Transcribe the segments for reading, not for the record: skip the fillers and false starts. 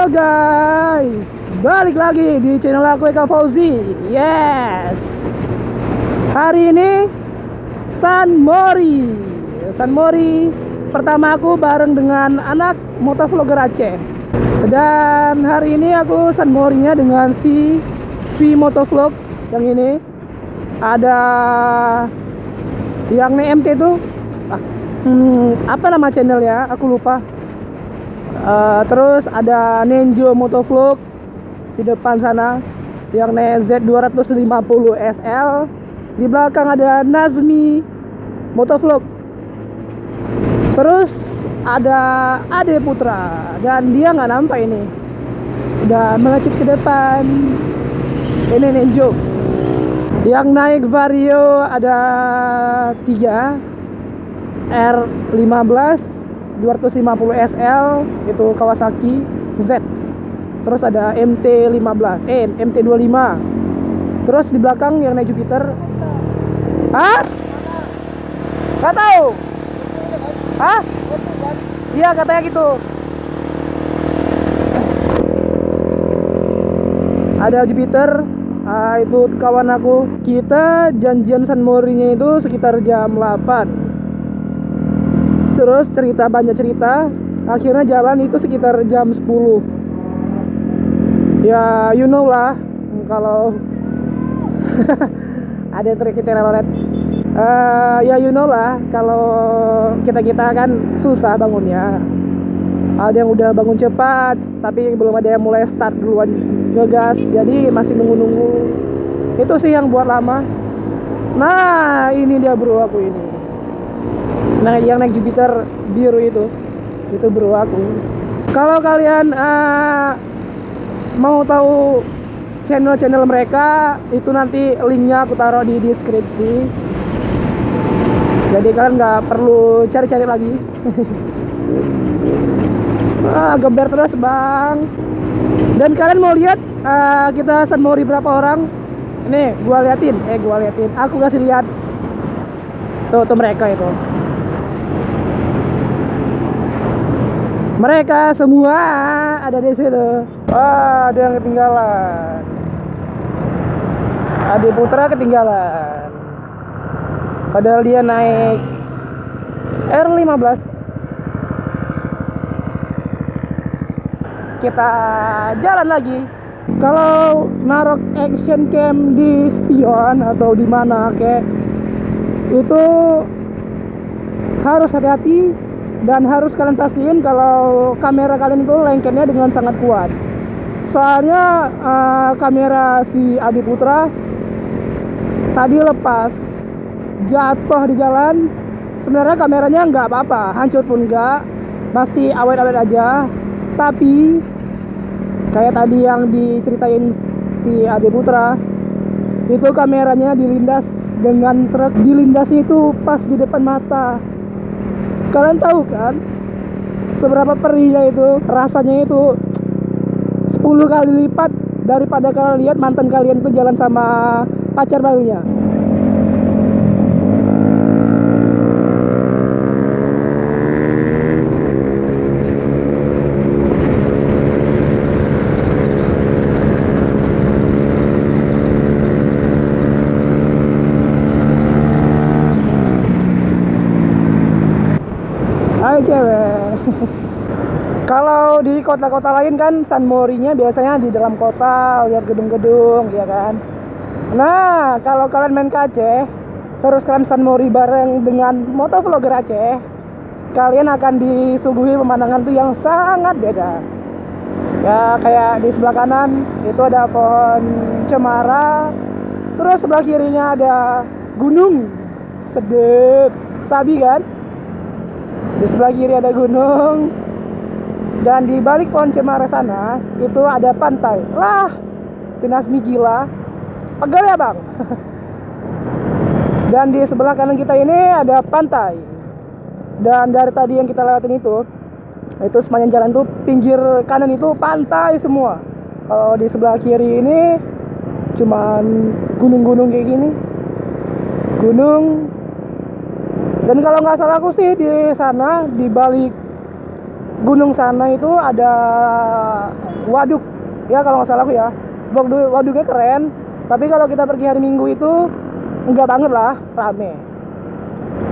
Halo guys, balik lagi di channel aku Eka Fauzi. Yes, hari ini San Mori pertama aku bareng dengan anak motovlogger Aceh. Dan hari ini aku San Morinya dengan si V Motovlog. Yang ini ada yang MT tuh apa nama channel ya, aku lupa. Terus ada Nenjo Motovlog di depan sana yang Z250 SL. Di belakang ada Nazmi Motovlog. Terus ada Ade Putra dan dia nggak nampak ini. Udah melejit ke depan. Ini Nenjo. Yang naik Vario ada 3 R15 250 SL itu Kawasaki Z. Terus ada MT25. Terus di belakang yang naik Jupiter. Hah? Gak tahu. Hah? Iya katanya gitu. Ada Jupiter. Itu kawan aku. Kita janjian San Morinya itu sekitar jam 8. Terus banyak cerita. Akhirnya jalan itu sekitar jam 10. Ya you know lah, kalau ada trik telolet. Ya you know lah, kalau kita kan susah bangunnya. Ada yang udah bangun cepat, tapi belum ada yang mulai start duluan ngegas, jadi masih nunggu. Itu sih yang buat lama. Nah ini dia bro aku ini. Nah yang naik Jupiter biru itu bro aku. Kalau kalian mau tahu channel mereka, itu nanti linknya aku taruh di deskripsi. Jadi kalian nggak perlu cari-cari lagi. Geber terus bang. Dan kalian mau lihat kita San Mori berapa orang? Ini gua liatin. Aku kasih lihat. Tuh mereka itu. Mereka semua ada di situ. Ada yang ketinggalan. Ade Putra ketinggalan. Padahal dia naik R15. Kita jalan lagi. Kalau naruh action cam di spion atau di mana kayak itu harus hati-hati. Dan harus kalian pastiin kalau kamera kalian itu lengketnya dengan sangat kuat. Soalnya kamera si Adi Putra tadi lepas, jatuh di jalan. Sebenarnya kameranya nggak apa-apa, hancur pun nggak, masih awet-awet aja. Tapi kayak tadi yang diceritain si Adi Putra, itu kameranya dilindas dengan truk. Dilindasnya itu pas di depan mata. Kalian tahu kan seberapa perihnya itu, rasanya itu 10 kali lipat daripada kalian lihat mantan kalian itu jalan sama pacar barunya. Hai cewek. Kalau di kota-kota lain kan San Morinya biasanya di dalam kota, lihat gedung-gedung, ya kan. Nah, kalau kalian main ke Aceh, terus kalian San Mori bareng dengan motovlogger Aceh, kalian akan disuguhi pemandangan tuh yang sangat beda. Ya, kayak di sebelah kanan itu ada pohon cemara, terus sebelah kirinya ada gunung. Sedep, sabi kan? Di sebelah kiri ada gunung. Dan di balik pohon cemara sana itu ada pantai. Lah, si Nazmi gila. Pegal ya bang. Dan di sebelah kanan kita ini ada pantai. Dan dari tadi yang kita lewatin itu sepanjang jalan tuh pinggir kanan itu pantai semua. Kalau di sebelah kiri ini cuman gunung-gunung kayak gini. Gunung. Dan kalau nggak salah aku sih di sana di balik gunung sana itu ada waduk ya kalau nggak salah aku ya. Waduknya keren, tapi kalau kita pergi hari Minggu itu enggak banget lah, rame.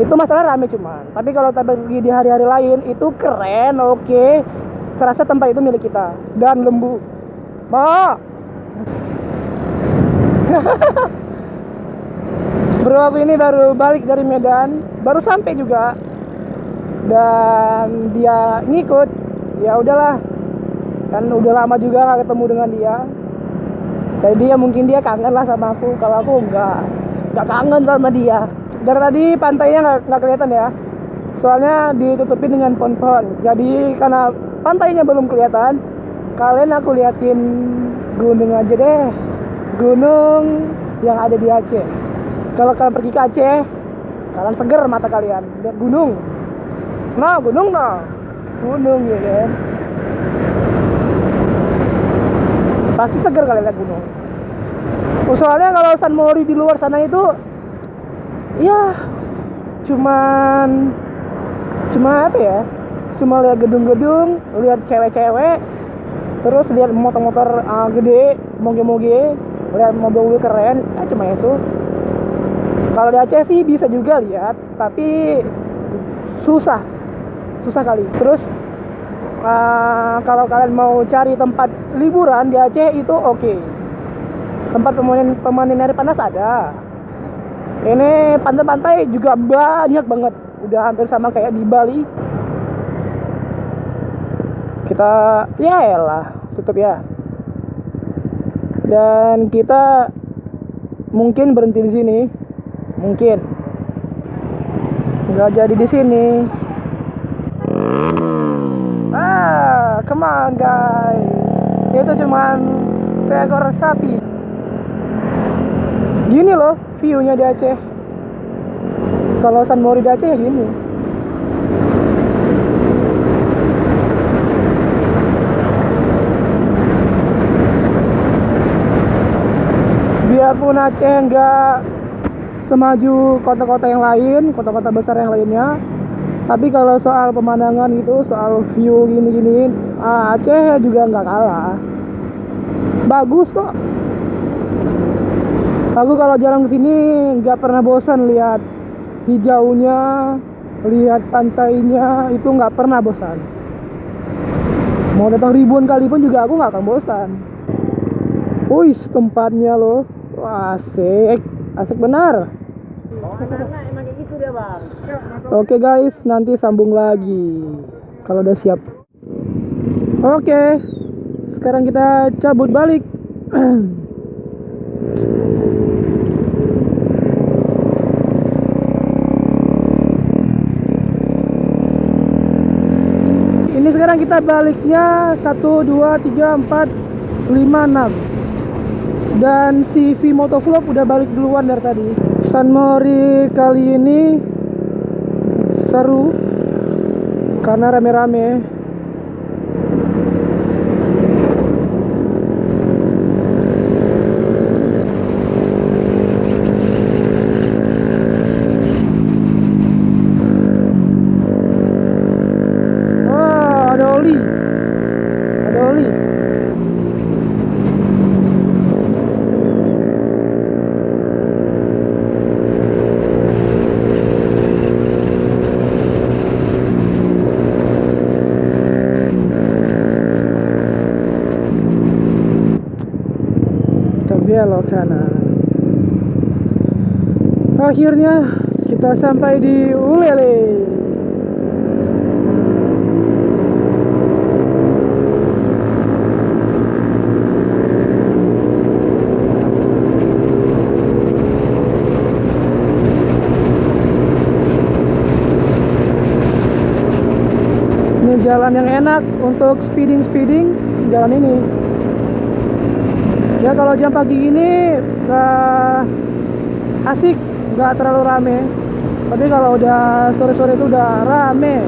Itu masalah rame cuman, tapi kalau kita pergi di hari-hari lain itu keren, oke. Serasa tempat itu milik kita dan lembu. Mau bro, aku ini baru balik dari Medan, baru sampai juga, dan dia ngikut. Ya udahlah, kan udah lama juga gak ketemu dengan dia, jadi ya mungkin dia kangen lah sama aku. Kalau aku nggak kangen sama dia. Dari tadi pantainya nggak kelihatan ya, soalnya ditutupi dengan pohon-pohon. Jadi karena pantainya belum kelihatan, kalian aku liatin gunung aja deh, gunung yang ada di Aceh. Kalau kalian pergi ke Aceh, kalian seger mata kalian lihat gunung. Gunung ya kan, pasti seger kalian lihat gunung. Soalnya kalau San Mori di luar sana itu ya cuma apa ya, cuma lihat gedung-gedung, lihat cewek-cewek, terus lihat motor-motor gede, moge-moge, lihat mobil-mobil keren, cuma itu. Kalau di Aceh sih bisa juga lihat, tapi susah kali. Terus kalau kalian mau cari tempat liburan di Aceh itu oke. Tempat pemanen air panas ada. Ini pantai-pantai juga banyak banget, udah hampir sama kayak di Bali. Kita ya elah tutup ya, dan kita mungkin berhenti di sini, mungkin nggak jadi di sini. Come on guys, itu cuman seekor sapi. Gini loh view-nya di Aceh. Kalau San Mori di Aceh ya gini. Biarpun Aceh nggak semaju kota-kota yang lain, kota-kota besar yang lainnya, tapi kalau soal pemandangan gitu, soal view gini-gini, Aceh juga nggak kalah. Bagus kok. Aku kalau jalan ke sini nggak pernah bosan lihat hijaunya, lihat pantainya, itu nggak pernah bosan. Mau datang ribuan kali pun juga aku nggak akan bosan. Wih, tempatnya loh, wah, asik benar. Emang kayak gitu dia bang. Oke guys, nanti sambung lagi kalau udah siap. Oke, sekarang kita cabut balik. Ini sekarang kita baliknya 1, 2, 3, 4, 5, 6. Dan si V Motovlog udah balik duluan dari tadi. San Mori kali ini seru karena rame-rame. Wah, ada oli. Belok kanan. Akhirnya kita sampai di Ulele. Ini jalan yang enak untuk speeding, jalan ini. Ya kalau jam pagi gini gak asik, gak terlalu rame. Tapi kalau udah sore-sore itu udah rame.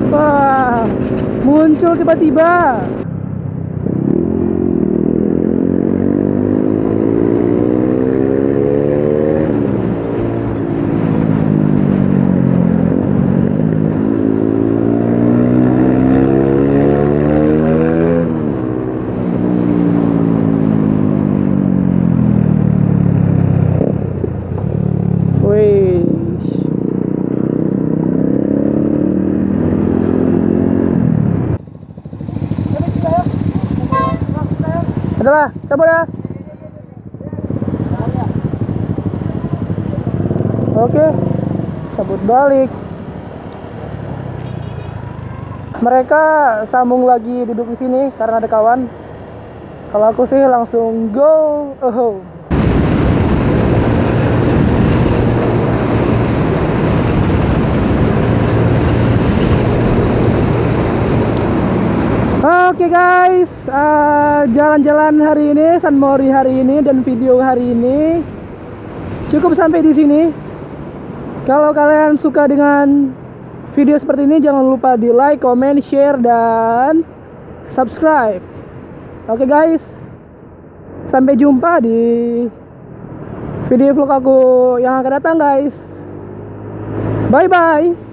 Wah, muncul tiba-tiba. Cabut ya. Oke, cabut balik. Mereka sambung lagi duduk di sini karena ada kawan. Kalau aku sih langsung go. Oke guys, jalan-jalan hari ini, San Mori hari ini dan video hari ini cukup sampai di sini. Kalau kalian suka dengan video seperti ini, jangan lupa di like, comment, share, dan subscribe. Oke guys, sampai jumpa di video vlog aku yang akan datang guys. Bye bye.